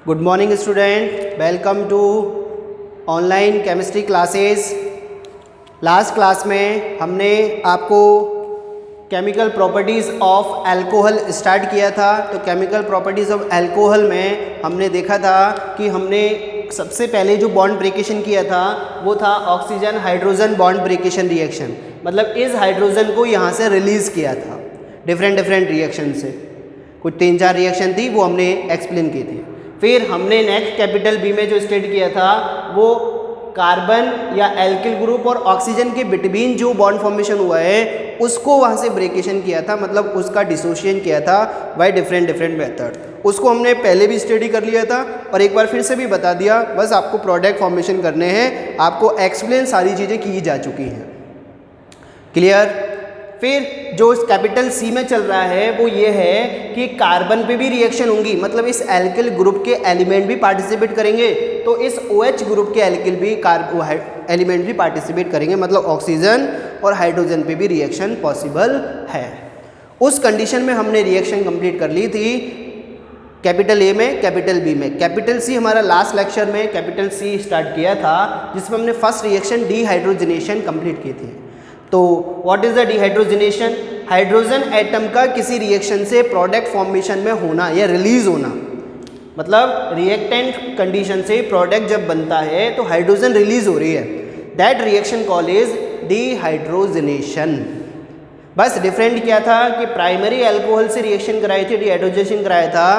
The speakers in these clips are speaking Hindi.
Good morning student, welcome to online chemistry classes. Last class में हमने आपको chemical properties of alcohol start किया था। तो केमिकल प्रॉपर्टीज़ ऑफ अल्कोहल में हमने देखा था कि हमने सबसे पहले जो बॉन्ड ब्रेकेशन किया था वो था ऑक्सीजन हाइड्रोजन बॉन्ड ब्रेकेशन रिएक्शन। मतलब इस हाइड्रोजन को यहाँ से रिलीज़ किया था डिफरेंट रिएक्शन से। कुछ 3-4 रिएक्शन थी वो हमने एक्सप्लेन की थी। फिर हमने नेक्स्ट कैपिटल बी में जो स्टडी किया था वो कार्बन या एल्किल ग्रुप और ऑक्सीजन के बिटवीन जो बॉन्ड फॉर्मेशन हुआ है उसको वहाँ से ब्रेकेशन किया था, मतलब उसका डिसोसिएशन किया था बाय डिफरेंट मेथड। उसको हमने पहले भी स्टडी कर लिया था और एक बार फिर से भी बता दिया। बस आपको प्रोडक्ट फॉर्मेशन करने हैं, आपको एक्सप्लेन सारी चीज़ें की जा चुकी हैं। क्लियर। फिर जो इस कैपिटल सी में चल रहा है वो ये है कि कार्बन पे भी रिएक्शन होंगी, मतलब इस एल्किल ग्रुप के एलिमेंट भी पार्टिसिपेट करेंगे, तो इस OH ग्रुप के एल्किल भी एलिमेंट भी पार्टिसिपेट करेंगे, मतलब ऑक्सीजन और हाइड्रोजन पे भी रिएक्शन पॉसिबल है। उस कंडीशन में हमने रिएक्शन कंप्लीट कर ली थी कैपिटल ए में, कैपिटल बी में। कैपिटल सी हमारा लास्ट लेक्चर में कैपिटल सी स्टार्ट किया था जिसमें हमने फर्स्ट रिएक्शन डिहाइड्रोजनेशन कंप्लीट की थी। तो what is the dehydrogenation? Hydrogen atom का किसी रिएक्शन से प्रोडक्ट फॉर्मेशन में होना या रिलीज होना, मतलब रिएक्टेंट कंडीशन से प्रोडक्ट जब बनता है तो हाइड्रोजन रिलीज हो रही है, that reaction call is dehydrogenation. बस डिफरेंट क्या था कि प्राइमरी अल्कोहल से रिएक्शन कराई थी, डिहाइड्रोजनेशन कराया था,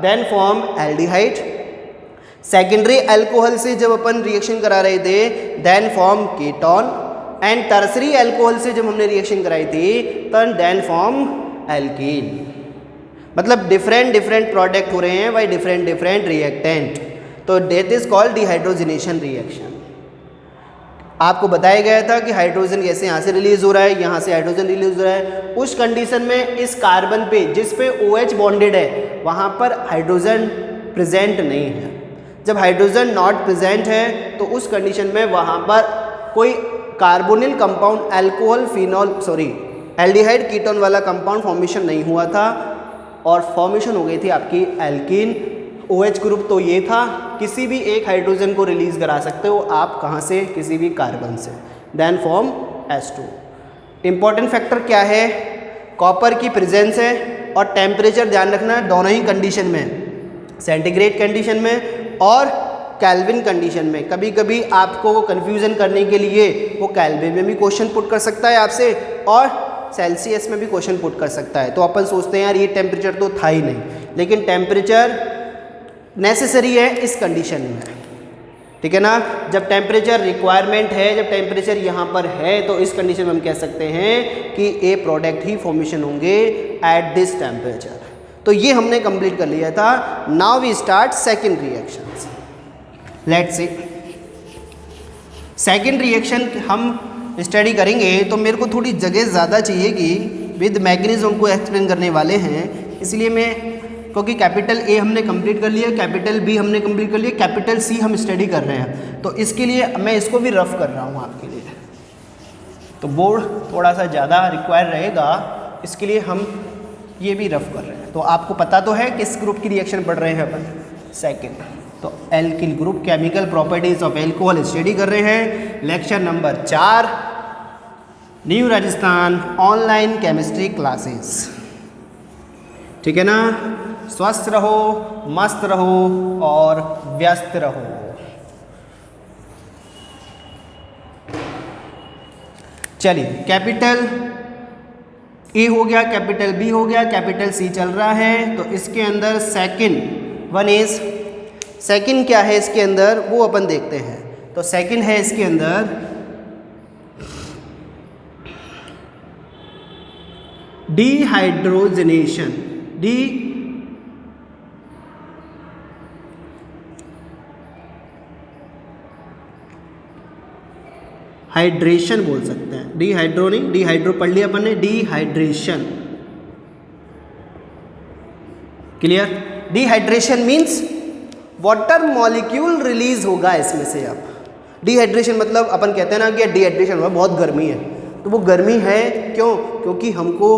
then form aldehyde. Secondary alcohol से जब अपन रिएक्शन करा रहे थे then form ketone, and tertiary alcohol से जब हमने रिएक्शन कराई थी तो देन फॉर्म एल्कीन। मतलब डिफरेंट प्रोडक्ट हो रहे हैं बाय डिफरेंट रिएक्टेंट, तो that is called dehydrogenation reaction. आपको बताया गया था कि हाइड्रोजन कैसे यहाँ से रिलीज हो रहा है, यहाँ से हाइड्रोजन रिलीज हो रहा है। उस कंडीशन में इस कार्बन पे जिस पे OH बॉन्डेड है वहाँ पर हाइड्रोजन प्रेजेंट नहीं है। जब हाइड्रोजन नॉट प्रेजेंट है तो उस कंडीशन में वहाँ पर कोई carbonyl compound alcohol aldehyde ketone वाला कंपाउंड फॉर्मेशन नहीं हुआ था और फॉर्मेशन हो गई थी आपकी एल्कीन। OH ग्रुप तो ये था, किसी भी एक हाइड्रोजन को रिलीज करा सकते हो आप, कहाँ से? किसी भी कार्बन से, then form H2। Important factor क्या है? कॉपर की प्रेजेंस है और टेम्परेचर ध्यान रखना दोनों ही कंडीशन में, सेंटीग्रेड कंडीशन में और केल्विन कंडीशन में। कभी कभी आपको कंफ्यूजन करने के लिए वो केल्विन में भी क्वेश्चन पुट कर सकता है आपसे और सेल्सियस में भी क्वेश्चन पुट कर सकता है। तो अपन सोचते हैं यार ये टेम्परेचर तो था ही नहीं, लेकिन टेम्परेचर नेसेसरी है इस कंडीशन में, ठीक है ना। जब टेम्परेचर रिक्वायरमेंट है, जब टेम्परेचर यहाँ पर है तो इस कंडीशन में हम कह सकते हैं कि ए प्रोडक्ट ही फॉर्मेशन होंगे एट दिस टेम्परेचर। तो ये हमने कंप्लीट कर लिया था। Now we start second reaction. Let's see second reaction हम स्टडी करेंगे तो मेरे को थोड़ी जगह ज़्यादा चाहिए कि विद मैकेनिज्म को एक्सप्लेन करने वाले हैं, इसलिए मैं, क्योंकि कैपिटल ए हमने कंप्लीट कर लिया, कैपिटल बी हमने कंप्लीट कर लिया, कैपिटल सी हम स्टडी कर रहे हैं, तो इसके लिए मैं इसको भी रफ कर रहा हूँ आपके लिए। तो बोर्ड थोड़ा सा ज़्यादा रिक्वायर रहेगा, इसके लिए हम ये भी रफ कर रहे हैं। तो आपको पता तो है किस ग्रुप की रिएक्शन पढ़ रहे हैं अपन? सेकेंड। तो alkyl group chemical properties of alcohol study कर रहे हैं। Lecture number 4, new Rajasthan online chemistry classes, ठीक है ना। स्वस्थ रहो, मस्त रहो और व्यस्त रहो। चलिए, कैपिटल ए हो गया, कैपिटल बी हो गया, कैपिटल सी चल रहा है। तो इसके अंदर सेकंड वन इज, सेकंड क्या है इसके अंदर वो अपन देखते हैं। तो सेकंड है इसके अंदर डिहाइड्रोजनेशन। हाइड्रेशन बोल सकते हैं, डिहाइड्रो नहीं, डिहाइड्रो पढ़ लिया अपन ने, dehydration. Clear? Dehydration means water molecule release होगा इसमें से। अब डिहाइड्रेशन मतलब अपन कहते हैं ना कि डिहाइड्रेशन हुआ, बहुत गर्मी है, तो वो गर्मी है क्यों? क्योंकि हमको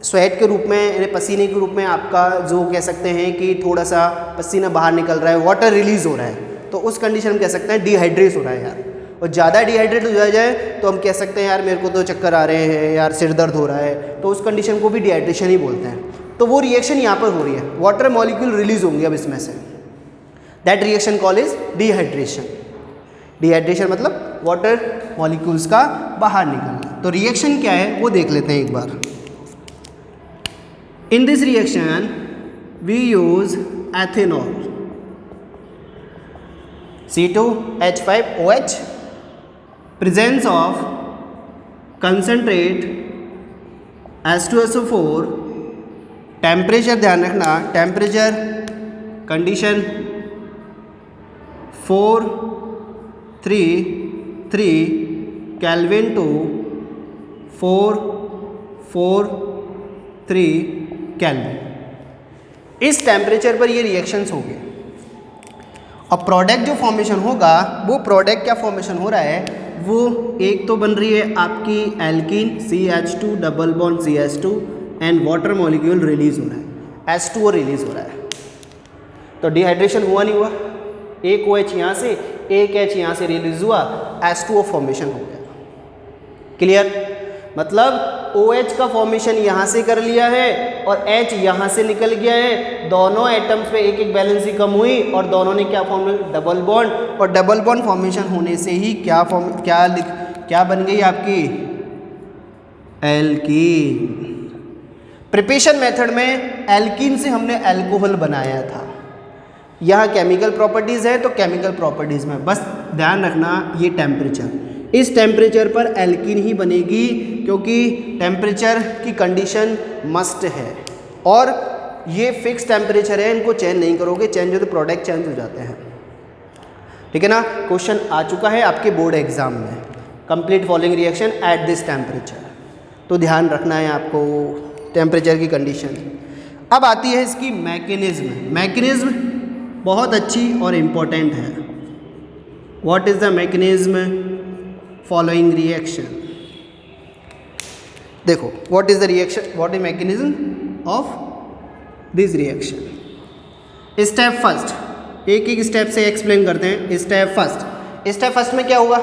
स्वेट के रूप में यानी पसीने के रूप में आपका जो कह सकते हैं कि थोड़ा सा पसीना बाहर निकल रहा है, वाटर रिलीज हो रहा है, तो उस कंडीशन में कह सकते हैं डिहाइड्रेट हो रहा है यार। और ज़्यादा डिहाइड्रेट हो जाए तो हम कह सकते हैं यार मेरे को तो चक्कर आ रहे हैं, यार सिर दर्द हो रहा है, तो उस कंडीशन को भी डिहाइड्रेशन ही बोलते हैं। तो वो रिएक्शन यहाँ पर हो रही है, वाटर मॉलिक्यूल रिलीज होंगे अब इसमें से, that reaction call is dehydration. Dehydration मतलब वाटर मॉलिक्यूल्स का बाहर निकलना। तो रिएक्शन क्या है वो देख लेते हैं एक बार। In this reaction we use ethanol, C2H5OH, presence of concentrate H2SO4, temperature ध्यान रखना, temperature condition 433 kelvin to 443 kelvin. इस टेम्परेचर पर ये रिएक्शंस होंगे और प्रोडक्ट जो फॉर्मेशन होगा वो प्रोडक्ट क्या फॉर्मेशन हो रहा है, वो एक तो बन रही है आपकी alkene CH2 double bond CH2 and water molecule release हो रहा है, H2O रिलीज हो रहा है। तो डिहाइड्रेशन हुआ नहीं हुआ, एक OH यहाँ से एक H यहाँ से रिलीज हुआ, H2O फॉर्मेशन हो गया। क्लियर? मतलब OH का फॉर्मेशन यहाँ से कर लिया है और H यहाँ से निकल गया है, दोनों एटम्स पे एक एक वैलेंसी कम हुई और दोनों ने क्या फॉर्म, डबल बॉन्ड, और डबल बॉन्ड फॉर्मेशन होने से ही क्या बन गई आपकी एल्कीन। प्रिपरेशन मेथड में एल्कीन से हमने अल्कोहल बनाया था। यहाँ केमिकल प्रॉपर्टीज़ है तो केमिकल प्रॉपर्टीज़ में बस ध्यान रखना ये टेम्परेचर, इस टेम्परेचर पर एल्कीन ही बनेगी क्योंकि टेम्परेचर की कंडीशन मस्ट है और ये फिक्स टेम्परेचर है, इनको चेंज नहीं करोगे, चेंज हो तो प्रोडक्ट चेंज हो जाते हैं। ठीक है ना? क्वेश्चन आ चुका है आपके बोर्ड एग्जाम में, complete following reaction at this temperature, तो ध्यान रखना है आपको टेम्परेचर की कंडीशन। अब आती है इसकी मैकेनिज्म। मैकेनिज्म बहुत अच्छी और इम्पोर्टेंट है। What is the mechanism following reaction? देखो what is the reaction, what is mechanism of this reaction. Step first, एक एक स्टेप से एक्सप्लेन करते हैं। स्टेप फर्स्ट में क्या हुआ,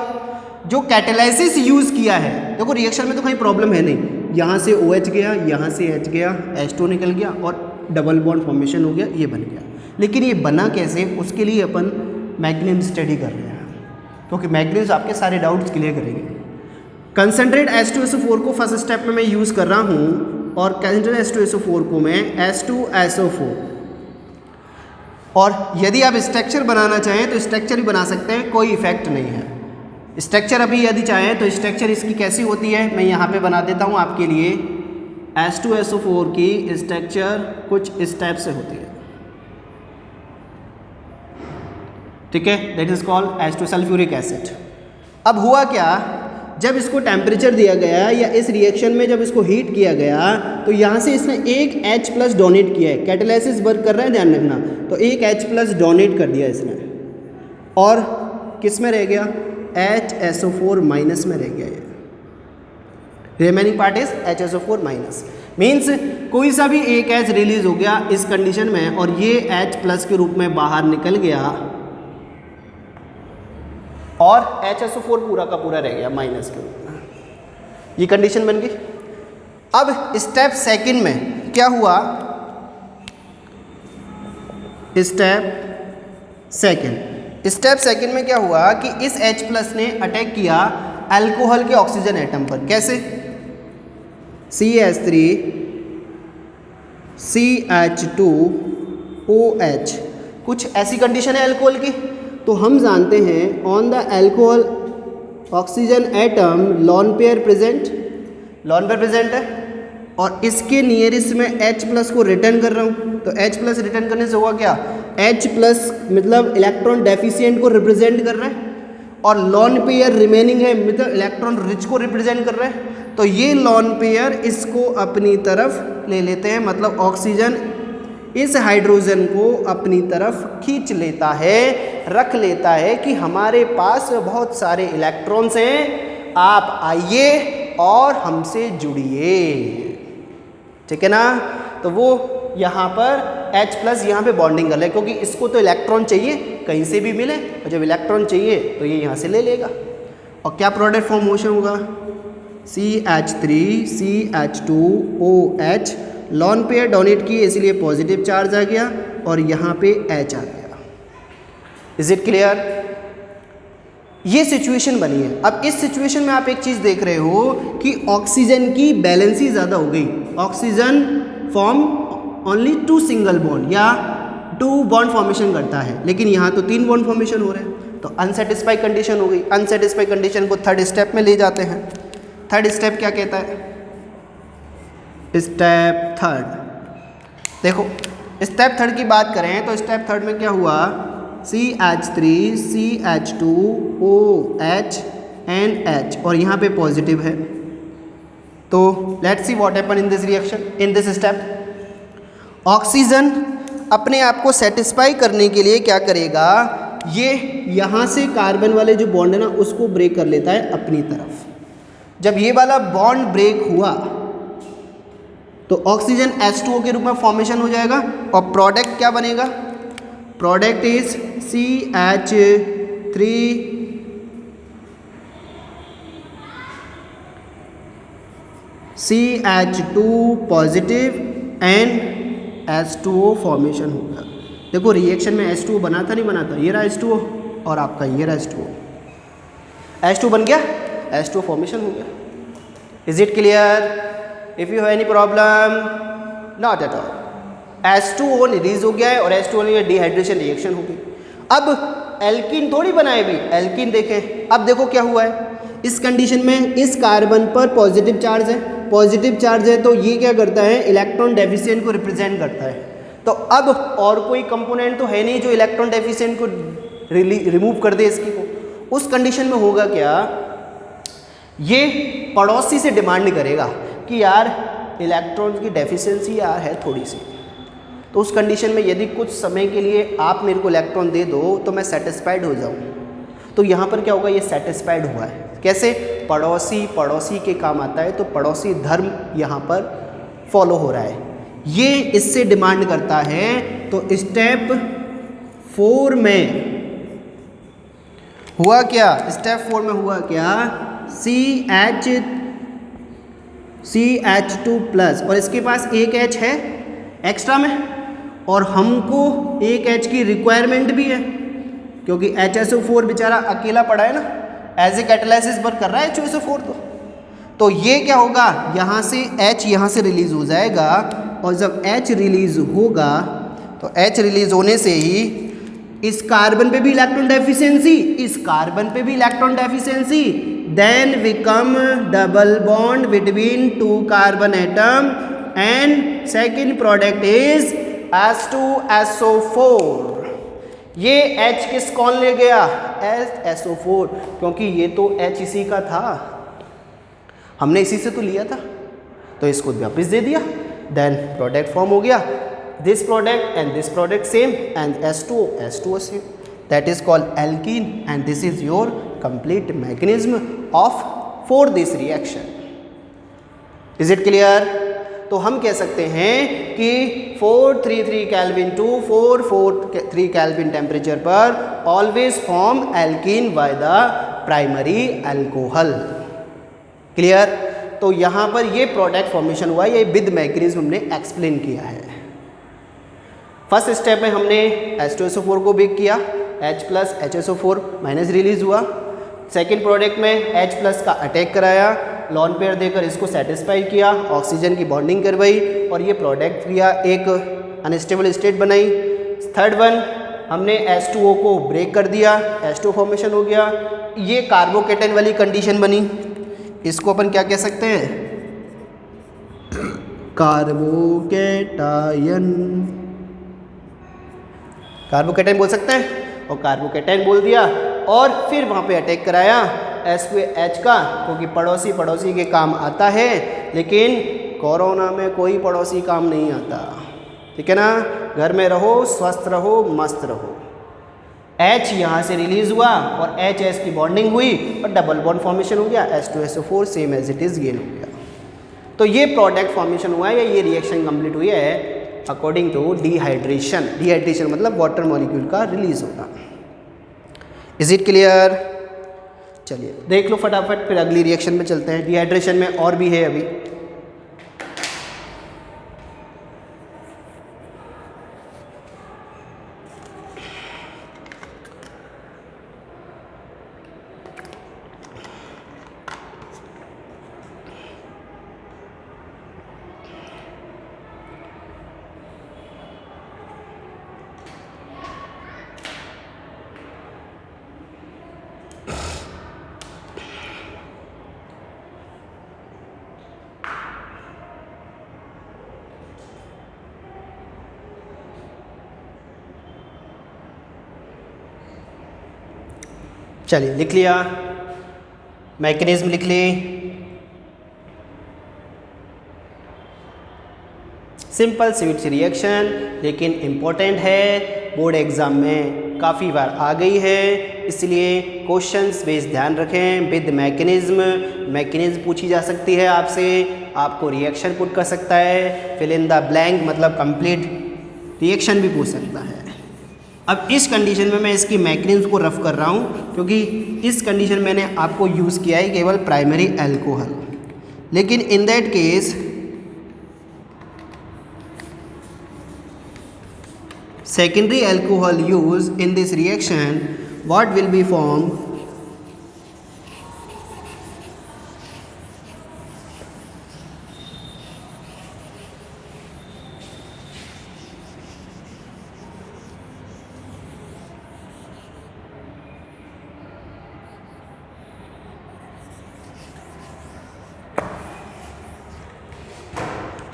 जो कैटेलाइसिस यूज किया है, देखो रिएक्शन में तो कहीं प्रॉब्लम है नहीं, यहाँ से OH गया, यहाँ से H गया, H2 निकल गया और डबल बॉन्ड फॉर्मेशन हो गया, ये बन गया। लेकिन ये बना कैसे, उसके लिए अपन मैकेनिज्म स्टडी कर रहे हैं, क्योंकि मैकेनिज्म आपके सारे डाउट्स क्लियर करेंगे। कंसनट्रेट H2SO4 को फर्स्ट स्टेप में मैं यूज़ कर रहा हूँ और कंसनट्रेट H2SO4 को मैं H2SO4, और यदि आप स्ट्रक्चर बनाना चाहें तो स्ट्रक्चर भी बना सकते हैं, कोई इफेक्ट नहीं है। स्ट्रक्चर अभी यदि चाहें तो स्ट्रक्चर इसकी कैसी होती है मैं यहाँ पे बना देता हूँ आपके लिए। H2SO4 की स्ट्रक्चर कुछ इस टाइप से होती है, ठीक है, that is called H2 sulphuric acid. अब हुआ क्या, जब इसको टेम्परेचर दिया गया या इस रिएक्शन में जब इसको हीट किया गया तो यहाँ से इसने एक H+ डोनेट किया है, कैटेलाइसिस वर्क कर रहा है ध्यान रखना, तो एक H+ डोनेट कर दिया इसने, और किस में रह गया, HSO4- में रह गया, remaining part is HSO4-, means कोई सा भी एक H रिलीज हो गया इस कंडीशन में और ये H+ के रूप में बाहर निकल गया और HSO4 पूरा का पूरा रह गया माइनस के रूप में, ये कंडीशन बन गई। अब स्टेप सेकंड में क्या हुआ, स्टेप सेकंड में क्या हुआ कि इस H+ ने अटैक किया अल्कोहल के ऑक्सीजन एटम पर, कैसे, CH3CH2OH, कुछ ऐसी कंडीशन है अल्कोहल की। तो हम जानते हैं on the alcohol oxygen atom lone pair present है और इसके नियरेस्ट में H+ को रिटर्न कर रहा हूँ, तो H+ रिटर्न करने से हुआ क्या, H+ मतलब इलेक्ट्रॉन डेफिशिएंट को रिप्रेजेंट कर रहा है और लॉन पेयर रिमेनिंग है मतलब इलेक्ट्रॉन रिच को रिप्रेजेंट कर रहा है। तो ये लॉन पेयर इसको अपनी तरफ ले लेते हैं, मतलब ऑक्सीजन इस हाइड्रोजन को अपनी तरफ खींच लेता है, रख लेता है कि हमारे पास बहुत सारे इलेक्ट्रॉन्स हैं, आप आइए और हमसे जुड़िए। ठीक है ना। तो वो यहाँ पर H+ यहाँ पे बॉन्डिंग कर ले, क्योंकि इसको तो इलेक्ट्रॉन चाहिए कहीं से भी मिले, और जब इलेक्ट्रॉन चाहिए तो ये यहाँ से ले लेगा। और क्या प्रोडक्ट फॉर्मेशन होगा, CH3 CH2OH, lone pair donate की इसलिए पॉजिटिव चार्ज आ गया और यहाँ पे H आ गया। Is it clear. ये सिचुएशन बनी है। अब इस सिचुएशन में आप एक चीज़ देख रहे हो कि ऑक्सीजन की बैलेंसी ज़्यादा हो गई। Oxygen form only 2 single bond या 2 बॉन्ड फॉर्मेशन करता है, लेकिन यहाँ तो 3 बॉन्ड फॉर्मेशन हो रहे हैं, तो अनसेटिस्फाई कंडीशन हो गई। अनसेटिस्फाई कंडीशन को थर्ड स्टेप में ले जाते हैं। थर्ड स्टेप क्या कहता है, स्टेप थर्ड। देखो स्टेप थर्ड की बात करें तो स्टेप थर्ड में क्या हुआ, CH3 CH2OH एंड H, और यहाँ पे पॉजिटिव है। तो let's see what happen in this reaction, in this step. Oxygen अपने आप को सेटिस्फाई करने के लिए क्या करेगा, ये यहाँ से कार्बन वाले जो बॉन्ड है ना उसको ब्रेक कर लेता है अपनी तरफ। जब ये वाला बॉन्ड ब्रेक हुआ तो ऑक्सीजन H2O के रूप में फॉर्मेशन हो जाएगा, और प्रोडक्ट क्या बनेगा, product is CH3 CH2 positive and H2O formation होगा। देखो रिएक्शन में H2O बना था नहीं बना था, ये रहा H2O और आपका ये रहा H2O। H2 बन गया, H2O फॉर्मेशन हो गया। Is it clear. If you have any problem, not at all. H2O release हो गया है और H2O ने डिहाइड्रेशन रिएक्शन हो गई। अब एल्कीन थोड़ी बनाए भी, एल्कीन देखें। अब देखो क्या हुआ है, इस कंडीशन में इस कार्बन पर पॉजिटिव चार्ज है, पॉजिटिव चार्ज है तो ये क्या करता है, इलेक्ट्रॉन डेफिशिएंट को रिप्रेजेंट करता है। तो अब और कोई कंपोनेंट तो है नहीं जो इलेक्ट्रॉन डेफिशिएंट को रिमूव कर दे इसकी को। उस कंडीशन में होगा क्या, ये पड़ोसी से डिमांड करेगा कि यार इलेक्ट्रॉन की डेफिशिएंसी यार है थोड़ी सी। तो उस कंडीशन में यदि कुछ समय के लिए आप मेरे को इलेक्ट्रॉन दे दो तो मैं सेटिस्फाइड हो जाऊँ। तो यहाँ पर क्या होगा, ये सेटिस्फाइड हुआ है। कैसे, पड़ोसी पड़ोसी के काम आता है, तो पड़ोसी धर्म यहाँ पर फॉलो हो रहा है, ये इससे डिमांड करता है। तो स्टेप 4 में हुआ क्या, स्टेप 4 में हुआ क्या, CH2+ और इसके पास एक H है एक्स्ट्रा में, और हमको एक H की रिक्वायरमेंट भी है, क्योंकि HSO4 बेचारा अकेला पड़ा है ना, एज ए कैटालिसिस वर्क कर रहा है HSO4। तो ये क्या होगा, यहाँ से H यहाँ से रिलीज हो जाएगा, और जब H रिलीज होगा तो H रिलीज होने से ही इस कार्बन पे भी इलेक्ट्रॉन डेफिशिएंसी, इस कार्बन पे भी electron deficiency, then become double bond between 2 carbon atom and second product is H2SO4। ये H किस कौन ले गया, SO4, क्योंकि ये तो H इसी का था, हमने इसी से तो लिया था, तो इसको वापस दे दिया। देन प्रोडक्ट फॉर्म हो गया, this product and this product same and H2O same, that is called alkene and this is your complete mechanism of for this reaction. Is it clear. तो हम कह सकते हैं कि 433 केल्विन टू 443 केल्विन टेम्परेचर पर always form alkene by the primary alcohol. Clear. तो यहाँ पर ये प्रोडक्ट फॉर्मेशन हुआ, ये विद मैकेनिज्म हमने एक्सप्लेन किया है। फर्स्ट स्टेप में हमने H2SO4 को बेक किया, H+ HSO4 माइनस रिलीज हुआ। सेकेंड प्रोडक्ट में H+ का अटैक कराया, लॉन पेयर देकर इसको सेटिस्फाई किया, ऑक्सीजन की बॉन्डिंग करवाई और ये प्रोडक्ट किया, एक अनस्टेबल स्टेट बनाई। थर्ड वन हमने H2O को ब्रेक कर दिया, H2O फॉर्मेशन हो गया, ये कार्बोकेटायन वाली कंडीशन बनी। इसको अपन क्या कह सकते हैं, कार्बोकेटायन, कार्बोकेटायन बोल सकते हैं। और कार्बोकेटायन बोल दिया और फिर वहाँ पे अटैक कराया H का, क्योंकि पड़ोसी पड़ोसी के काम आता है, लेकिन कोरोना में कोई पड़ोसी काम नहीं आता। ठीक है ना, घर में रहो, स्वस्थ रहो, मस्त रहो। H यहाँ से रिलीज हुआ और H की बॉन्डिंग हुई और डबल बॉन्ड फॉर्मेशन हो गया, H2SO4 same as it is gain हो गया। तो ये प्रोडक्ट फॉर्मेशन हुआ है या ये रिएक्शन कंप्लीट हुई है अकॉर्डिंग टू डिहाइड्रेशन। डिहाइड्रेशन मतलब वाटर मॉलिक्यूल का रिलीज होना। Is it clear? चलिए देख लो फटाफट, फिर अगली रिएक्शन में चलते हैं। डिहाइड्रेशन में और भी है अभी। चलिए लिख लिया, मैकेनिज्म लिख ली। सिंपल स्वीट सी रिएक्शन, लेकिन इम्पोर्टेंट है, बोर्ड एग्ज़ाम में काफ़ी बार आ गई है, इसलिए क्वेश्चंस बेस ध्यान रखें। विद मैकेनिज्म पूछी जा सकती है आपसे, आपको रिएक्शन पुट कर सकता है, फिल इन द ब्लैंक मतलब कंप्लीट रिएक्शन भी पूछ सकता है। अब इस कंडीशन में मैं इसकी मैकेनिज्म को रफ कर रहा हूँ, क्योंकि इस कंडीशन मैंने आपको यूज़ किया है केवल प्राइमरी अल्कोहल, लेकिन इन that case secondary alcohol used in this reaction, what will be formed?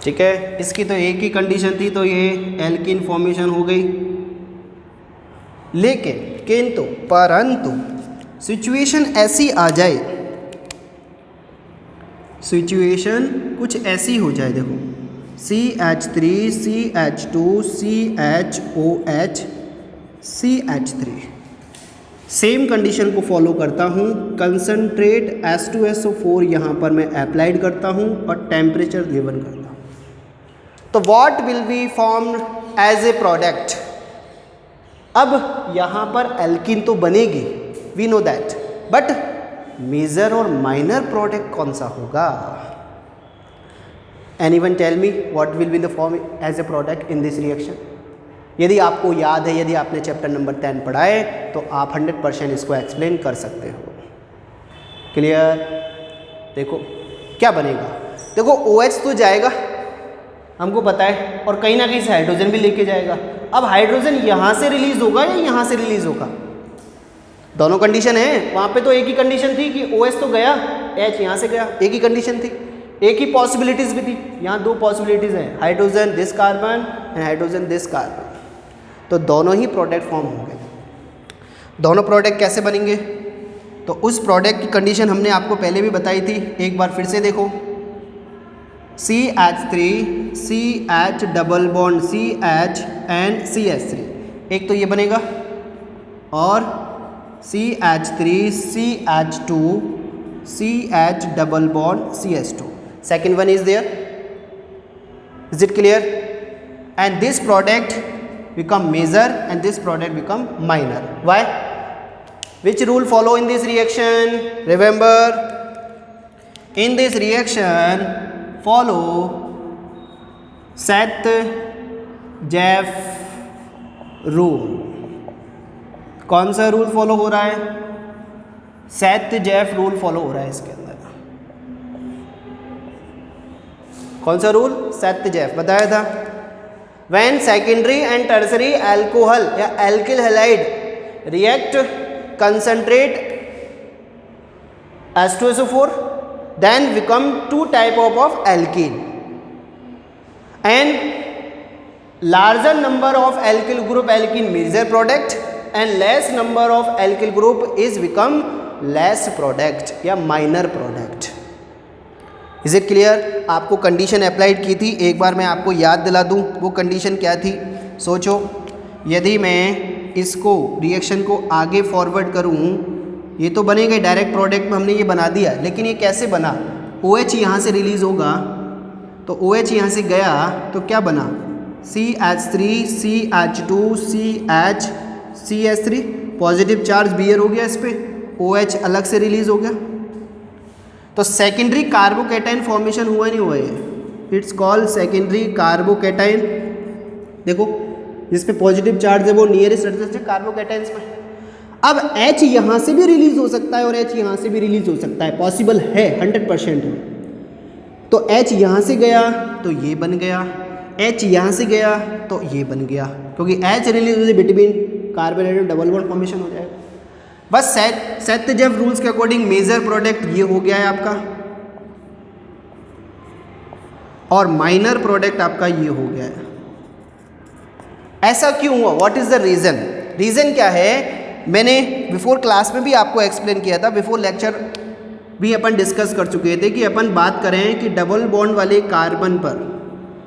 ठीक है, इसकी तो एक ही कंडीशन थी, तो ये एल्कीन फॉर्मेशन हो गई। लेकिन किंतु परंतु सिचुएशन ऐसी आ जाए, सिचुएशन कुछ ऐसी हो जाए, देखो CH3 CH2 CHOH CH3, same condition को फॉलो करता हूँ। कंसनट्रेट H2SO4 यहाँ पर मैं अप्लाइड करता हूँ और टेम्परेचर गिवन करता हूँ, तो what will be formed as a product. अब यहाँ पर एल्कीन तो बनेगी, we know that, but major और माइनर प्रोडक्ट कौन सा होगा? Anyone tell me what will be the form as a product in this reaction? यदि आपको याद है, यदि आपने चैप्टर नंबर 10 पढ़ा है, तो आप 100% इसको एक्सप्लेन कर सकते हो। क्लियर? देखो क्या बनेगा, देखो OH तो जाएगा, हमको पता है, और कहीं ना कहीं से हाइड्रोजन भी लेके जाएगा। अब हाइड्रोजन यहाँ से रिलीज होगा या यहाँ से रिलीज होगा? दोनों कंडीशन है, वहाँ पे तो एक ही कंडीशन थी कि OH तो गया, H यहाँ से गया, एक ही कंडीशन थी, एक ही पॉसिबिलिटीज भी थी। यहाँ दो पॉसिबिलिटीज हैं, hydrogen this carbon and hydrogen this carbon, तो दोनों ही प्रोडक्ट फॉर्म होंगे। दोनों प्रोडक्ट कैसे बनेंगे? तो उस प्रोडक्ट की कंडीशन हमने आपको पहले भी बताई थी, एक बार फिर से देखो। CH3 CH double bond CH and CH3, एक तो ये बनेगा, और CH3 CH2 CH double bond CH2, second one is there. Is it clear? And this product become major and this product become minor. Why? Which rule follow in this reaction? Remember, in this reaction follow Saint-Jeph rule. कौन सा रूल फॉलो हो रहा है? Saint-Jeph रूल फॉलो हो रहा है इसके अंदर। कौन सा रूल? Saint-Jeph बताया था। When secondary and tertiary alcohol या alkyl halide react concentrate H2SO4, then become two type of alkene, and larger number of alkyl group alkene major product and less number of alkyl group is become less product या minor product. Is it clear? आपको कंडीशन अप्लाइड की थी, एक बार मैं आपको याद दिला दूं, वो कंडीशन क्या थी? सोचो, यदि मैं इसको रिएक्शन को आगे फॉरवर्ड करूं, ये तो बनेगा डायरेक्ट प्रोडक्ट में, हमने ये बना दिया, लेकिन ये कैसे बना? OH यहाँ से रिलीज़ होगा, तो OH यहाँ से गया तो क्या बना, CH3 CH2 CH3, positive charge beer हो गया इस पर, OH अलग से रिलीज हो गया। तो सेकेंडरी कार्बोकैटायन फॉर्मेशन हुआ नहीं हुआ है, इट्स कॉल्ड सेकेंडरी कार्बोकैटायन। देखो जिस पे पॉजिटिव चार्ज है वो नियरेस्ट एडजेसेंट है कार्बोकैटायंस में। अब H यहाँ से भी रिलीज हो सकता है और H यहाँ से भी रिलीज हो सकता है, पॉसिबल है 100% है। तो H यहाँ से गया तो ये बन गया, H यहाँ से गया तो ये बन गया, क्योंकि H रिलीज हो जाए between carbon atom double bond formation हो जाएगा। बस सेत्तेजेव रूल्स के अकॉर्डिंग मेजर प्रोडक्ट ये हो गया है आपका, और माइनर प्रोडक्ट आपका ये हो गया है। ऐसा क्यों हुआ, what is the reason? Reason क्या है, मैंने बिफोर क्लास में भी आपको एक्सप्लेन किया था, बिफोर लेक्चर भी अपन डिस्कस कर चुके थे कि अपन बात करें कि डबल बॉन्ड वाले कार्बन पर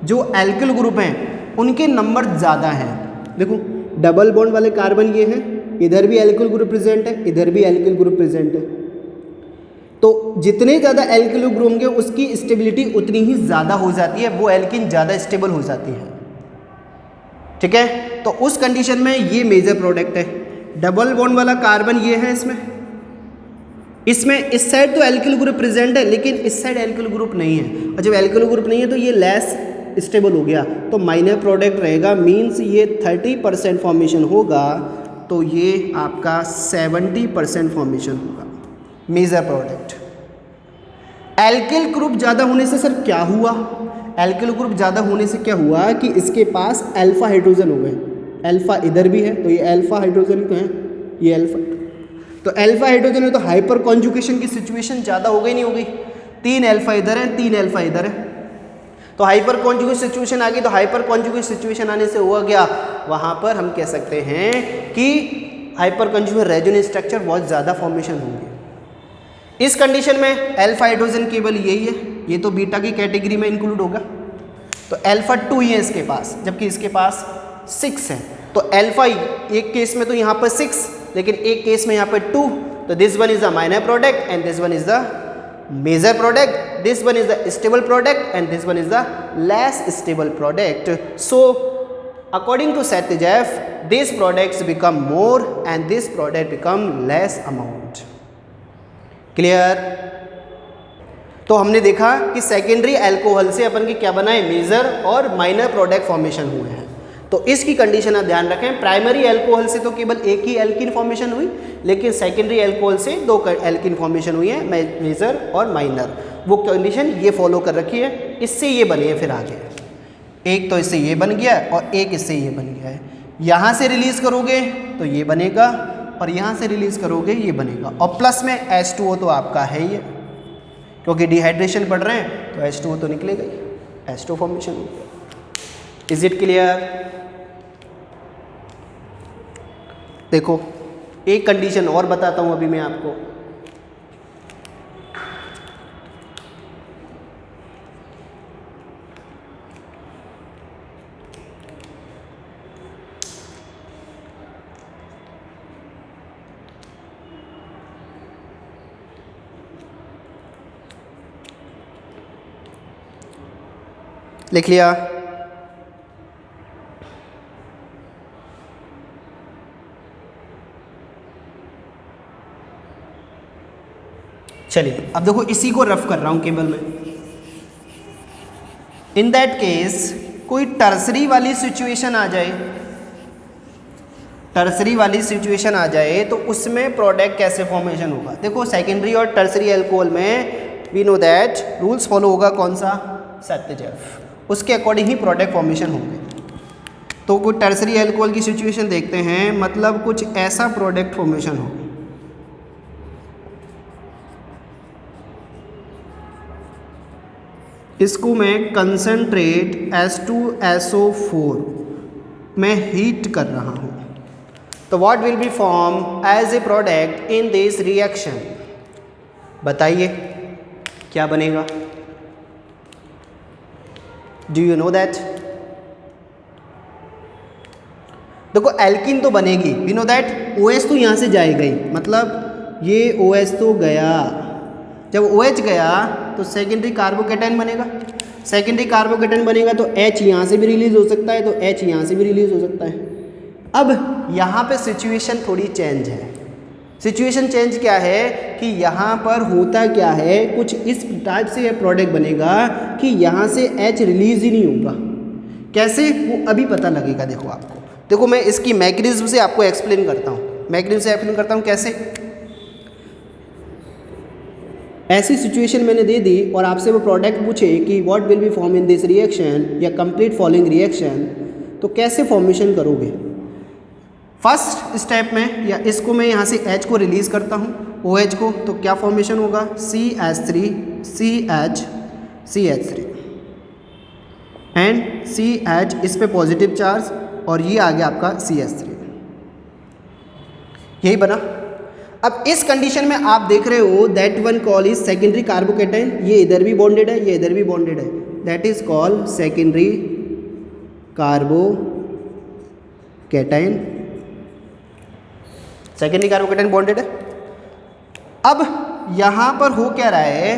जो एल्किल ग्रुप हैं उनके नंबर ज़्यादा हैं। देखो डबल बॉन्ड वाले कार्बन ये हैं, इधर भी एल्किल ग्रुप प्रेजेंट है, इधर भी एल्किल ग्रुप प्रेजेंट है। तो जितने ज़्यादा एल्किल ग्रुप होंगे उसकी स्टेबिलिटी उतनी ही ज़्यादा हो जाती है, वो एल्किन ज़्यादा स्टेबल हो जाती है। ठीक है, तो उस कंडीशन में ये मेजर प्रोडक्ट है। डबल बॉन्ड वाला कार्बन ये है, इसमें इस साइड तो एल्किल ग्रुप प्रेजेंट है लेकिन इस साइड एल्किल ग्रुप नहीं है, और जब एल्किल ग्रुप नहीं है तो ये लेस स्टेबल हो गया, तो माइनर प्रोडक्ट रहेगा। मीन्स ये 30% फॉर्मेशन होगा तो ये आपका 70% फॉर्मेशन होगा मेजर प्रोडक्ट। एल्किल ग्रुप ज़्यादा होने से सर क्या हुआ, एल्किल ग्रुप ज़्यादा होने से क्या हुआ कि इसके पास अल्फा हाइड्रोजन हो गए, अल्फा इधर भी है तो ये अल्फा हाइड्रोजन तो है, ये अल्फा, तो अल्फा हाइड्रोजन है तो हाइपर कॉन्जुगेशन की सिचुएशन ज़्यादा हो गई नहीं हो गई, 3 अल्फा इधर है 3 अल्फा इधर है, तो हाइपर कॉन्जुगेट सिचुएशन आ गई। तो हाइपर कॉन्जुगेट सिचुएशन आने से हुआ क्या, वहाँ पर हम कह सकते हैं कि हाइपर कॉन्जुगेट रेजोनेंस स्ट्रक्चर बहुत ज़्यादा फॉर्मेशन होंगे। इस कंडीशन में अल्फा हाइड्रोजन केवल यही है, ये तो बीटा की कैटेगरी में इंक्लूड होगा, तो अल्फा 2 ही है इसके पास, जबकि इसके पास 6 है। तो अल्फा एक केस में तो यहाँ पर 6, लेकिन एक केस में यहाँ पर 2, तो this one is the minor product and this one is the major product, this one is the stable product and this one is the less stable product. So according to Satyajef, these products become more and this product become less amount. Clear? तो हमने देखा कि सेकेंडरी अल्कोहल से अपन के क्या बनाए, मेजर और माइनर प्रोडक्ट फॉर्मेशन हुए हैं। तो इसकी कंडीशन आप ध्यान रखें, प्राइमरी अल्कोहल से तो केवल एक ही एल्किन फॉर्मेशन हुई, लेकिन सेकेंडरी अल्कोहल से 2 एल्किन फॉर्मेशन हुई है, मेजर और माइनर। वो कंडीशन ये फॉलो कर रखी है, इससे ये बने हैं। फिर आगे एक तो इससे ये बन गया और एक इससे ये बन गया है। यहाँ से रिलीज़ करोगे तो ये बनेगा और यहाँ से रिलीज़ करोगे ये बनेगा, और प्लस में H2O तो आपका है ही है, क्योंकि डिहाइड्रेशन बढ़ रहे हैं तो H2O तो निकलेगा ही, H2O फॉर्मेशन हो गया। Is it clear? देखो एक कंडीशन और बताता हूँ अभी मैं आपको। लिख लिया? चलिए अब देखो इसी को रफ कर रहा हूं केबल में। इन दैट केस कोई टर्सरी वाली सिचुएशन आ जाए, टर्सरी वाली सिचुएशन आ जाए तो उसमें प्रोडक्ट कैसे फॉर्मेशन होगा। देखो सेकेंडरी और टर्सरी अल्कोहल में we know that rules follow होगा कौन सा, सत्यजेफ, उसके अकॉर्डिंग ही प्रोडक्ट फॉर्मेशन होंगे। तो कोई टर्सरी अल्कोहल की सिचुएशन देखते हैं, मतलब कुछ ऐसा प्रोडक्ट फॉर्मेशन हो, इसको मैं कंसनट्रेट H2SO4 में हीट कर रहा हूँ, तो what will be form as a product in this reaction, बताइए क्या बनेगा? Do you know that? देखो एल्किन तो बनेगी, वी नो दैट। OH तो यहाँ से जाएगा ही, मतलब ये OH तो गया, जब OH गया तो सेकेंडरी कार्बोकेटाइन बनेगा, सेकेंडरी कार्बोकेटाइन बनेगा तो H यहाँ से भी रिलीज हो सकता है, तो H यहाँ से भी रिलीज हो सकता है। अब यहाँ पे सिचुएशन थोड़ी चेंज है। सिचुएशन चेंज क्या है कि यहाँ पर होता क्या है, कुछ इस टाइप से यह प्रोडक्ट बनेगा कि यहाँ से H रिलीज ही नहीं होगा। कैसे, वो अभी पता लगेगा। देखो आपको, देखो मैं इसकी मैकेनिज्म से आपको एक्सप्लेन करता हूँ, मैकेनिज्म से एक्सप्लेन करता हूँ कैसे। ऐसी सिचुएशन मैंने दे दी और आपसे वो प्रोडक्ट पूछे कि what will be form in this reaction या कंप्लीट फॉलोइंग रिएक्शन, तो कैसे फॉर्मेशन करोगे। फर्स्ट स्टेप में या इसको मैं यहाँ से H को रिलीज़ करता हूँ OH को, तो क्या फॉर्मेशन होगा CH3 CH3 एंड CH इस पे पॉजिटिव चार्ज और ये आ गया आपका CH3, यही बना। अब इस कंडीशन में आप देख रहे हो that one call is secondary carbocation, ये इधर भी बॉन्डेड है, ये इधर भी बॉन्डेड है, that is called secondary carbocation, secondary carbocation bonded है। अब यहाँ पर हो क्या रहा है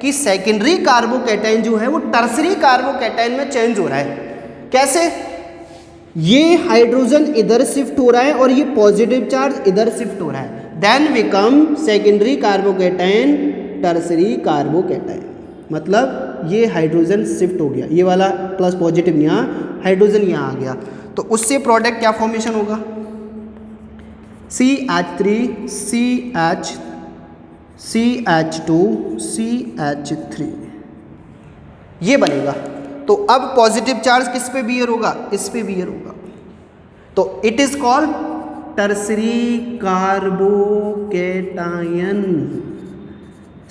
कि सेकेंडरी कार्बोकेटाइन जो है वो टर्सरी कार्बोकेटाइन में चेंज हो रहा है। कैसे, ये हाइड्रोजन इधर शिफ्ट हो रहा है और ये पॉजिटिव चार्ज इधर शिफ्ट हो रहा है, then become secondary carbocation tertiary carbocation. मतलब ये हाइड्रोजन शिफ्ट हो गया, ये वाला प्लस पॉजिटिव यहाँ, हाइड्रोजन यहाँ आ गया, तो उससे प्रोडक्ट क्या फॉर्मेशन होगा CH3 CH2 CH3 ये बनेगा। तो अब पॉजिटिव चार्ज किस पे बियर होगा, इस पे बियर होगा, तो it is called tertiary carbocation.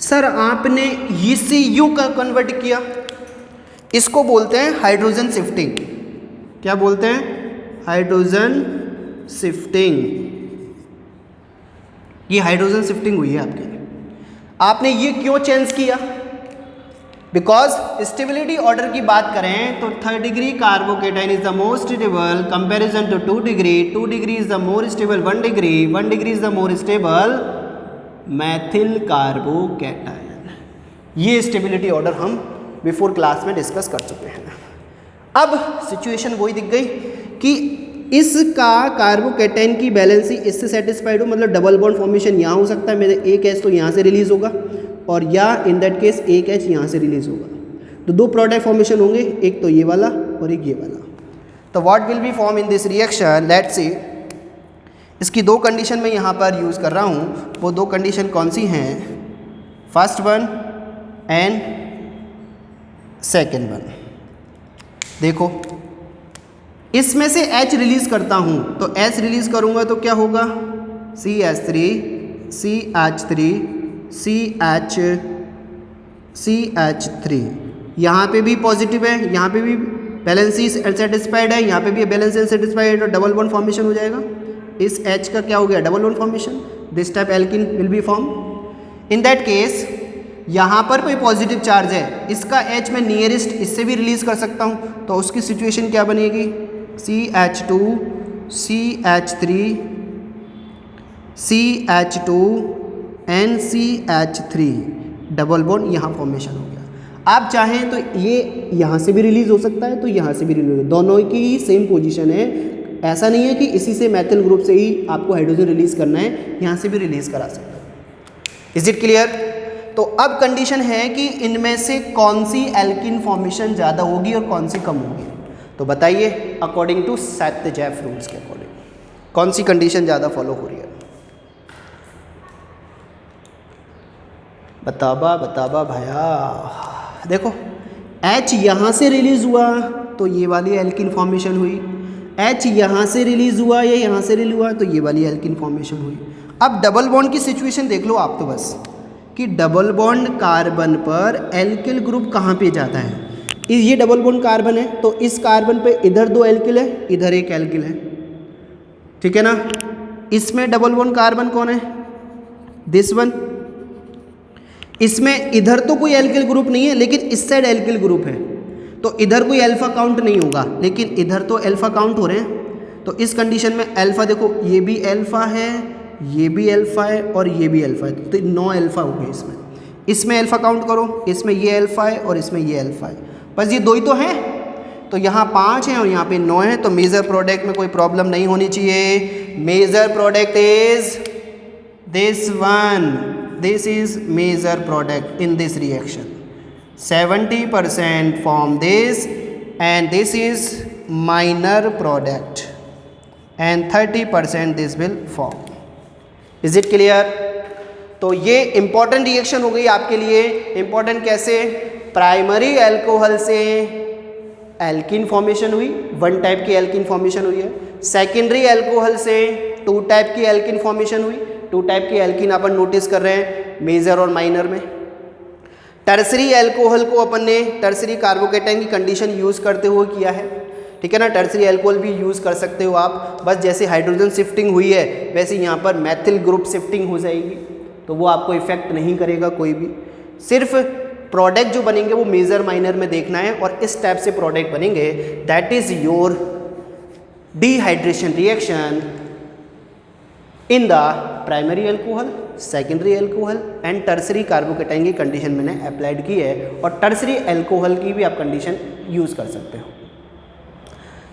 Sir आपने इसे यू का कन्वर्ट किया, इसको बोलते हैं हाइड्रोजन शिफ्टिंग। क्या बोलते हैं, हाइड्रोजन शिफ्टिंग। ये हाइड्रोजन शिफ्टिंग हुई है आपकी। आपने ये क्यों चेंज किया, बिकॉज स्टेबिलिटी ऑर्डर की बात करें तो 3rd degree carbocation is the most stable comparison to 2 degree, 2 degree is the more stable 1 degree, 1 degree is the more stable methyl carbocation. ये स्टेबिलिटी ऑर्डर हम बिफोर क्लास में डिस्कस कर चुके हैं। अब सिचुएशन वही दिख गई कि इसका कार्बोकेटाइन की बैलेंसी इससे सेटिस्फाइड हो, मतलब डबल बॉन्ड फॉर्मेशन यहाँ हो सकता है, मेरे एक H तो यहाँ से रिलीज होगा और या इन दैट केस एक H यहाँ से रिलीज होगा, तो दो प्रोडक्ट फॉर्मेशन होंगे, एक तो ये वाला और एक ये वाला। तो what will be form in this reaction, let's सी। इसकी दो कंडीशन मैं यहाँ पर यूज़ कर रहा हूँ, वो दो कंडीशन कौन सी हैं, first one and second one. देखो इसमें से H रिलीज करता हूँ, तो H रिलीज करूँगा तो क्या होगा CH3 CH3 यहाँ पे भी पॉजिटिव है, यहाँ पे भी बैलेंसी सेटिस्फाइड है, यहाँ पे भी बैलेंसी सेटिस्फाइड और डबल बॉन्ड फॉर्मेशन हो जाएगा। इस H का क्या हो गया, double bond formation, this type alkene will be form. In that case यहाँ पर कोई पॉजिटिव चार्ज है, इसका H मैं नियरेस्ट इससे भी रिलीज कर सकता हूँ, तो उसकी सिचुएशन क्या बनेगी CH2 CH3 CH2 and CH3 double bond यहाँ फॉर्मेशन हो गया। आप चाहें तो ये यहाँ से भी रिलीज हो सकता है, तो यहाँ से भी रिलीज हो, दोनों की ही सेम पोजीशन है। ऐसा नहीं है कि इसी से मैथिल ग्रुप से ही आपको हाइड्रोजन रिलीज करना है, यहाँ से भी रिलीज करा सकते हो। Is it clear? तो अब कंडीशन है कि इनमें से कौन सी एल्किन फॉर्मेशन ज़्यादा होगी और कौन सी कम होगी। तो बताइए अकॉर्डिंग टू सेट-जेफ रूल्स के अकॉर्डिंग कौन सी कंडीशन ज़्यादा फॉलो हो रही है। बताबा भैया। देखो H यहाँ से रिलीज हुआ तो ये वाली एल्किन फॉर्मेशन हुई, H यहाँ से रिलीज हुआ या यहाँ से रिलीज हुआ तो ये वाली एल्किन फॉर्मेशन हुई। अब डबल बॉन्ड की सिचुएशन देख लो आप तो बस कि डबल बॉन्ड कार्बन पर एल्किल ग्रुप कहाँ पे जाता है। ये डबल बॉन्ड कार्बन है तो इस कार्बन पे इधर दो एल्किल है, इधर एक एल्किल है, ठीक है ना। इसमें डबल बॉन्ड कार्बन कौन है, दिस वन। इसमें इधर तो कोई एल्किल ग्रुप नहीं है लेकिन इस साइड एल्किल ग्रुप है, तो इधर कोई अल्फा काउंट नहीं होगा लेकिन इधर तो अल्फा काउंट हो रहे हैं। तो इस कंडीशन में अल्फा देखो ये भी अल्फा है, ये भी अल्फा है और ये भी अल्फा है, तो 9 अल्फा हो गए इसमें। इसमें अल्फा काउंट करो, इसमें ये अल्फा है और इसमें ये अल्फा है, बस ये दो ही तो हैं। तो यहाँ 5 हैं और यहाँ पे 9 है, तो मेजर प्रोडक्ट में कोई प्रॉब्लम नहीं होनी चाहिए। Major product is this one, this is major product in this reaction. 70% from this and this is minor product and 30% this will form. Is it clear? तो ये इंपॉर्टेंट रिएक्शन हो गई आपके लिए। इंपॉर्टेंट कैसे? प्राइमरी अल्कोहल से एल्कीन फॉर्मेशन हुई, वन टाइप की एल्कीन फॉर्मेशन हुई है। सेकेंडरी अल्कोहल से टू टाइप की एल्कीन फॉर्मेशन हुई। टू टाइप की एल्कीन अपन नोटिस कर रहे हैं मेजर और माइनर में। टर्सरी अल्कोहल को अपन ने टर्सरी कार्बोकेटाइन की कंडीशन यूज़ करते हुए किया है, ठीक है ना। टर्सरी अल्कोहल भी यूज़ कर सकते हो आप, बस जैसे हाइड्रोजन शिफ्टिंग हुई है वैसे यहाँ पर मैथिल ग्रुप शिफ्टिंग हो जाएगी, तो वो आपको इफेक्ट नहीं करेगा कोई भी। सिर्फ प्रोडक्ट जो बनेंगे वो मेजर माइनर में देखना है, और इस टाइप से प्रोडक्ट बनेंगे, that is your dehydration reaction in the primary alcohol, secondary alcohol and tertiary carbocation की कंडीशन मैंने अप्लाइड की है, और टर्सरी अल्कोहल की भी आप कंडीशन यूज़ कर सकते हो।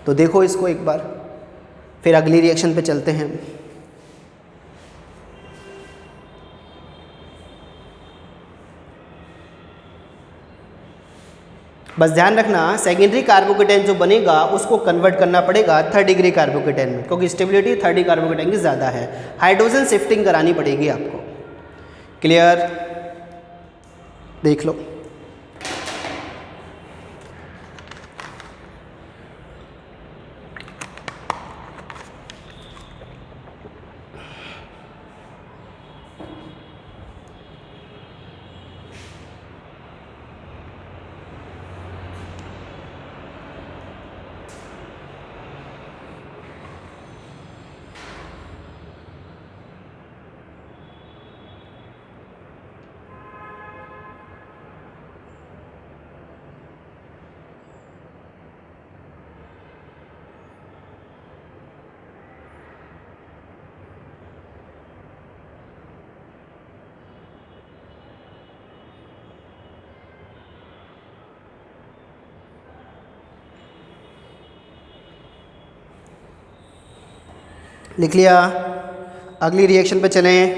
तो देखो इसको एक बार, फिर अगली रिएक्शन पे चलते हैं। बस ध्यान रखना, सेकेंडरी कार्बोकेटाइन जो बनेगा उसको कन्वर्ट करना पड़ेगा थर्ड डिग्री कार्बोकेटाइन में, क्योंकि स्टेबिलिटी थर्ड डिग्री कार्बोकेटाइन की ज़्यादा है। हाइड्रोजन शिफ्टिंग करानी पड़ेगी आपको। क्लियर? देख लो। लिख लिया? अगली रिएक्शन पे चलें।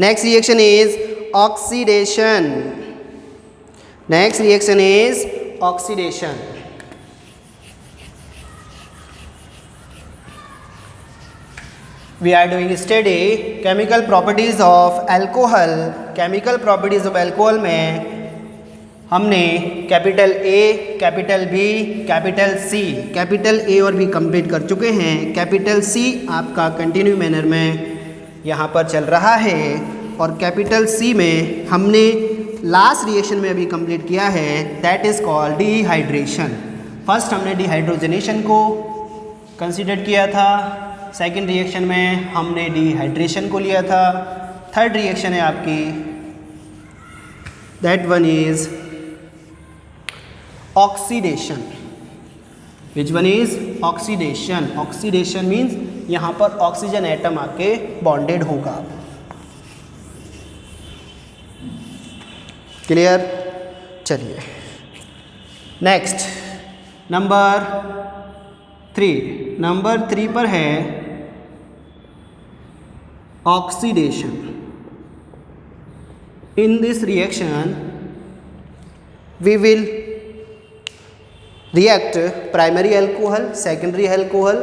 Next reaction is oxidation. Next reaction is oxidation. We are doing study chemical properties of alcohol। Chemical properties of alcohol में हमने capital A, capital B, capital C, capital A और बी कंप्लीट कर चुके हैं। कैपिटल सी आपका कंटिन्यू मैनर में यहाँ पर चल रहा है, और कैपिटल सी में हमने लास्ट रिएक्शन में अभी कंप्लीट किया है, that is called dehydration. First हमने डिहाइड्रोजनेशन को कंसिडर किया था, सेकेंड रिएक्शन में हमने डिहाइड्रेशन को लिया था, थर्ड रिएक्शन है आपकी, that one is oxidation. Which one is oxidation. Oxidation means यहाँ पर ऑक्सीजन एटम आके बॉन्डेड होगा। क्लियर? चलिए नेक्स्ट नंबर 3। नंबर 3 पर है oxidation. In this reaction we will react primary alcohol, secondary alcohol,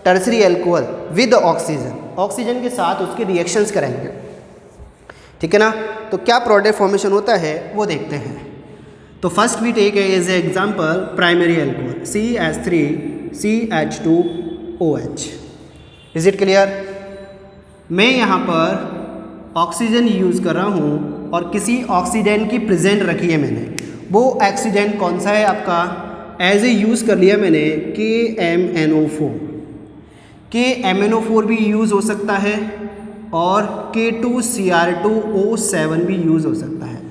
tertiary alcohol with oxygen. Oxygen के साथ उसके रिएक्शंस करेंगे, ठीक है ना। तो क्या प्रोडक्ट फॉर्मेशन होता है वो देखते हैं। तो first we take as example primary alcohol CH3CH2OH। Is it clear? मैं यहाँ पर ऑक्सीजन यूज़ कर रहा हूँ और किसी ऑक्सीडेंट की प्रेजेंट रखी है मैंने। वो ऑक्सीडेंट कौन सा है आपका? एज ए यूज़ कर लिया मैंने KMnO4। KMnO4 भी यूज़ हो सकता है और K2Cr2O7 भी यूज़ हो सकता है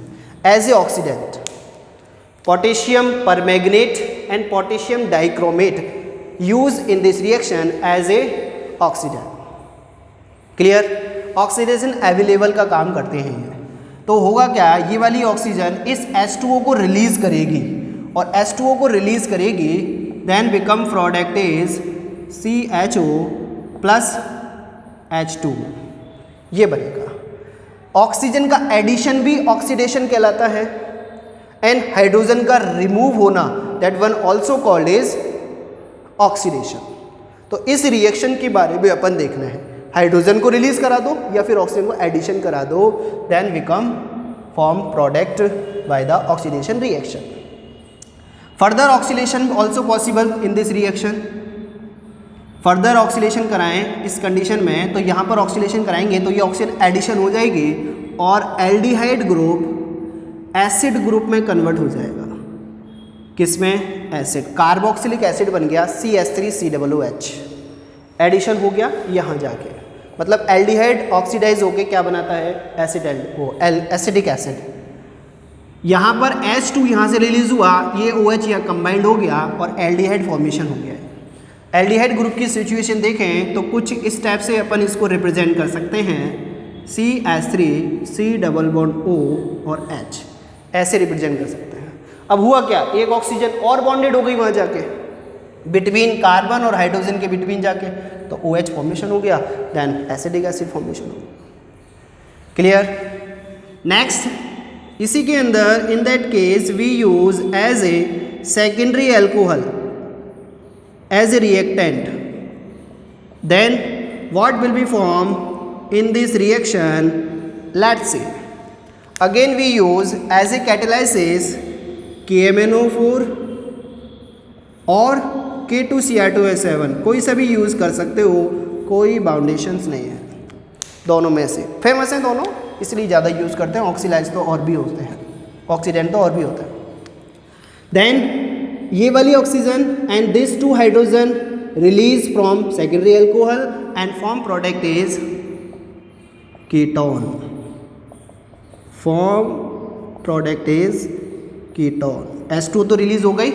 as a oxidant. Potassium permanganate and potassium dichromate use in this reaction as a oxidant. Clear? Oxidation available का काम करते हैं ये। तो होगा क्या, ये वाली ऑक्सीजन इस H2O को रिलीज करेगी और H2O को रिलीज करेगी, then become product is CHO plus H2, ये बनेगा। ऑक्सीजन का एडिशन भी ऑक्सीडेशन कहलाता है, एंड हाइड्रोजन का रिमूव होना, that one also called is oxidation. तो इस रिएक्शन के बारे में अपन देखना है, हाइड्रोजन को रिलीज करा दो या फिर ऑक्सीजन को एडिशन करा दो, then become form product by the oxidation reaction. Further oxidation also possible in this reaction. Further oxidation कराएं इस कंडीशन में, तो यहाँ पर ऑक्सीडेशन कराएंगे तो ये ऑक्सीजन एडिशन हो जाएगी और एल्डिहाइड ग्रुप एसिड ग्रुप में कन्वर्ट हो जाएगा। किसमें? एसिड, कार्बोक्सिलिक एसिड बन गया CH3COOH, एडिशन हो गया यहाँ जाके, मतलब एल्डिहाइड ऑक्सीडाइज होके क्या बनाता है? Acidic acid. यहाँ पर H2 यहाँ से रिलीज हुआ, ये OH यहाँ कंबाइंड हो गया और एल्डिहाइड फॉर्मेशन हो गया है। एल्डिहाइड ग्रुप की सिचुएशन देखें तो कुछ इस टाइप से अपन इसको रिप्रेजेंट कर सकते हैं, CH3 C+O और H, ऐसे रिप्रेजेंट कर सकते हैं। अब हुआ क्या, एक ऑक्सीजन और बॉन्डेड हो गई वहाँ जाके, बिटवीन कार्बन और हाइड्रोजन के बिटवीन जाके, तो OH फॉर्मेशन हो गया, देन एसिडिक एसिड फॉर्मेशन हो गया। क्लियर? नेक्स्ट, इसी के अंदर in that case we use as a secondary alcohol as a reactant, then what will be formed in this reaction? Let's see, again we use as a catalysis KMnO4 और K2Cr2S7, कोई सा भी यूज़ कर सकते हो, कोई बाउंडेशंस नहीं है, दोनों में से फेमस हैं दोनों, इसलिए ज़्यादा यूज़ करते हैं। ऑक्सीडाइज तो और भी होते हैं, ऑक्सीडेंट तो और भी होता है। देन ये वाली oxygen and this two hydrogen release from secondary alcohol and form product is ketone. Form product is ketone. H2 तो रिलीज हो गई,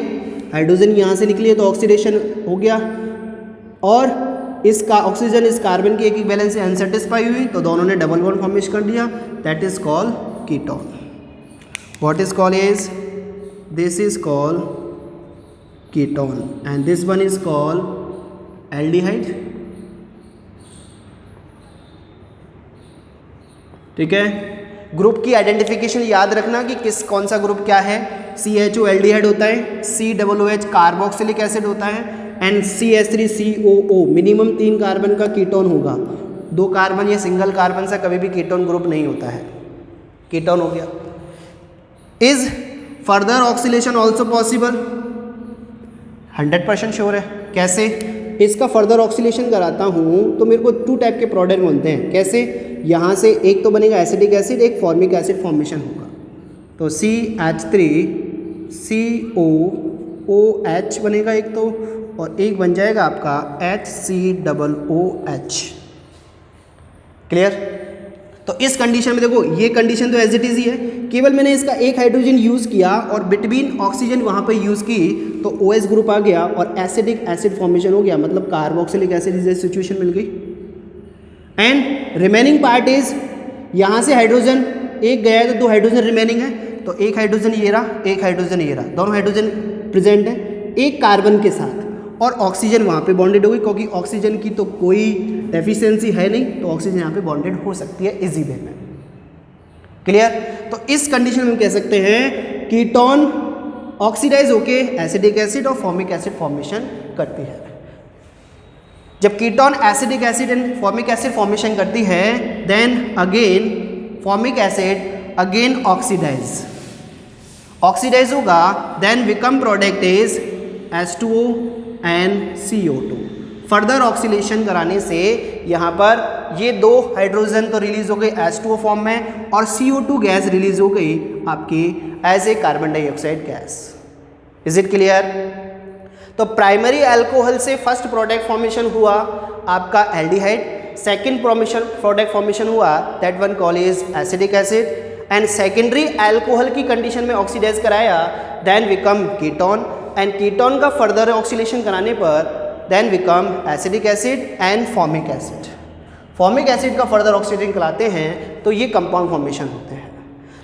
हाइड्रोजन यहाँ से निकली है तो ऑक्सीडेशन हो गया, और इसका ऑक्सीजन इस कार्बन की एक बैलेंस से अनसेटिस्फाई हुई तो दोनों ने डबल बॉन्ड फॉर्मेशन कर दिया, that is called ketone. What is called is, this is called ketone and this one is called aldehyde। ठीक है, ग्रुप की आइडेंटिफिकेशन याद रखना कि कौन सा ग्रुप क्या है। CHO एल्डिहाइड होता है, COOH कार्बोक्सिलिक एसिड होता है, एंड CH3COO मिनिमम 3 कार्बन का कीटोन होगा, 2 कार्बन या सिंगल कार्बन से कभी भी कीटोन ग्रुप नहीं होता है, कीटोन हो गया। Is further oxidation also possible? 100% sure है। कैसे? इसका फर्दर ऑक्सीडेशन कराता हूँ तो मेरे को 2 टाइप के प्रोडक्ट बनते हैं। कैसे? यहाँ से एक तो बनेगा एसिडिक एसिड, एक फॉर्मिक एसिड फॉर्मेशन होगा, तो CH3COOH बनेगा एक तो, और एक बन जाएगा आपका HCOOH। क्लियर? तो इस कंडीशन में देखो, ये कंडीशन तो एज इट इज ही है, केवल मैंने इसका एक हाइड्रोजन यूज़ किया और बिटवीन ऑक्सीजन वहाँ पे यूज़ की तो OH ग्रुप आ गया और एसिडिक एसिड फॉर्मेशन हो गया, मतलब कार्बोक्सिलिक एसिड जैसी सिचुएशन मिल गई। एंड रिमेनिंग पार्ट इज, यहाँ से हाइड्रोजन एक गया है तो 2 हाइड्रोजन रिमेनिंग है, तो एक हाइड्रोजन ये रहा, एक हाइड्रोजन ये रहा, दोनों हाइड्रोजन प्रेजेंट है एक कार्बन के साथ, और ऑक्सीजन वहाँ पे बॉन्डेड हो गई, क्योंकि ऑक्सीजन की तो कोई डेफिशिएंसी है नहीं, तो ऑक्सीजन यहाँ पे बॉन्डेड हो सकती है इजी वे में। क्लियर? तो इस कंडीशन में हम कह सकते हैं कीटोन ऑक्सीडाइज होके एसिडिक एसिड और फॉर्मिक एसिड फॉर्मेशन करती है। जब ketone acidic acid and formic acid formation करती है, then again formic acid again oxidise होगा, then become product is H2O and CO2। Further oxidation कराने से यहाँ पर ये 2 हाइड्रोजन तो रिलीज हो गई H2O फॉर्म में, और CO2 गैस रिलीज हो गई आपकी as a carbon dioxide gas. Is it clear? तो प्राइमरी अल्कोहल से फर्स्ट प्रोडक्ट फॉर्मेशन हुआ आपका एल्डिहाइड, सेकेंड प्रोडक्ट फॉर्मेशन हुआ that one call is acidic acid, and secondary alcohol की कंडीशन में ऑक्सीडाइज कराया, then become ketone, and ketone का फर्दर ऑक्सीडेशन कराने पर then become acidic acid and formic acid. Formic acid का फर्दर ऑक्सीडेशन कराते हैं तो ये कंपाउंड फॉर्मेशन होते हैं।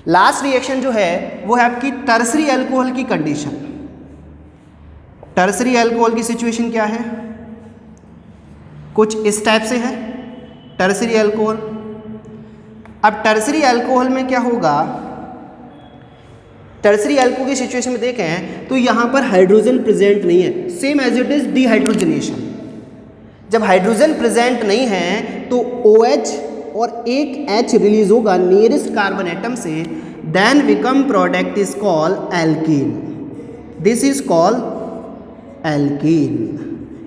लास्ट रिएक्शन जो है वो है आपकी टर्सरी अल्कोहल की कंडीशन। टर्सरी अल्कोहल की सिचुएशन क्या है, कुछ इस टाइप से है टर्सरी अल्कोहल। अब टर्सरी अल्कोहल में क्या होगा, टर्सरी अल्कोहल की सिचुएशन में देखें तो यहाँ पर हाइड्रोजन प्रेजेंट नहीं है, same as it is dehydrogenation. जब हाइड्रोजन प्रेजेंट नहीं है तो OH और एक H रिलीज होगा नियरेस्ट कार्बन एटम से, then become product is called alkene. This is called alkene.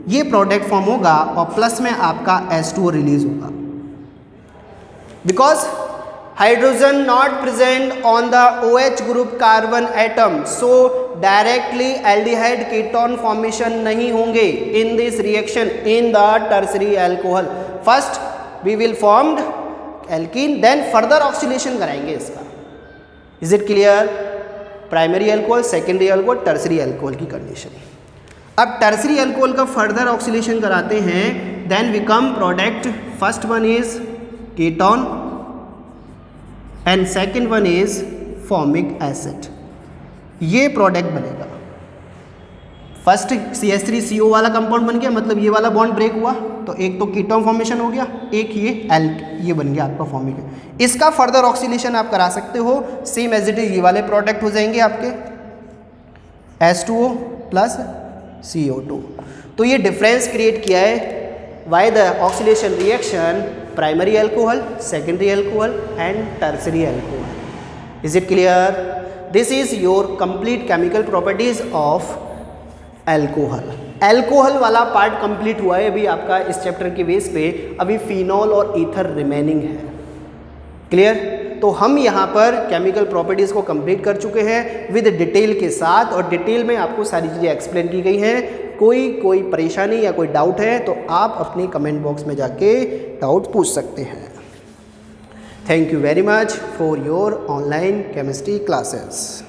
ये प्रोडक्ट फॉर्म होगा और प्लस में आपका H2O रिलीज होगा। Because hydrogen not present on the OH group carbon atom, so directly aldehyde ketone formation नहीं होंगे in this reaction in the tertiary alcohol. First we will formed alkene, then further oxidation कराएंगे इसका। Is it clear? Primary alcohol, secondary alcohol, tertiary alcohol की कंडीशन। अब टर्सरी अल्कोहल का फर्दर ऑक्सीडेशन कराते हैं, then become product, first one is ketone and second one is formic acid. ये प्रोडक्ट बनेगा। फर्स्ट CH3CO वाला कंपाउंड बन गया, मतलब ये वाला बॉन्ड ब्रेक हुआ तो एक तो कीटोन फॉर्मेशन हो गया, एक ये बन गया आपका फॉर्मिक। इसका फर्दर ऑक्सीडेशन आप करा सकते हो, सेम एज इट इज ये वाले प्रोडक्ट हो जाएंगे आपके H2O प्लस CO2। तो ये डिफरेंस क्रिएट किया है bye the oxidation reaction primary alcohol, secondary alcohol and tertiary alcohol. Is it clear? This is your complete chemical properties of alcohol. Alcohol वाला पार्ट कंप्लीट हुआ है अभी आपका इस चैप्टर के बेस पे, अभी फिनॉल और ईथर रिमेनिंग है। क्लियर? तो हम यहाँ पर केमिकल प्रॉपर्टीज़ को कंप्लीट कर चुके हैं विद डिटेल के साथ, और डिटेल में आपको सारी चीज़ें एक्सप्लेन की गई हैं। कोई परेशानी या कोई डाउट है तो आप अपनी कमेंट बॉक्स में जाके डाउट पूछ सकते हैं। Thank you very much for your online chemistry classes.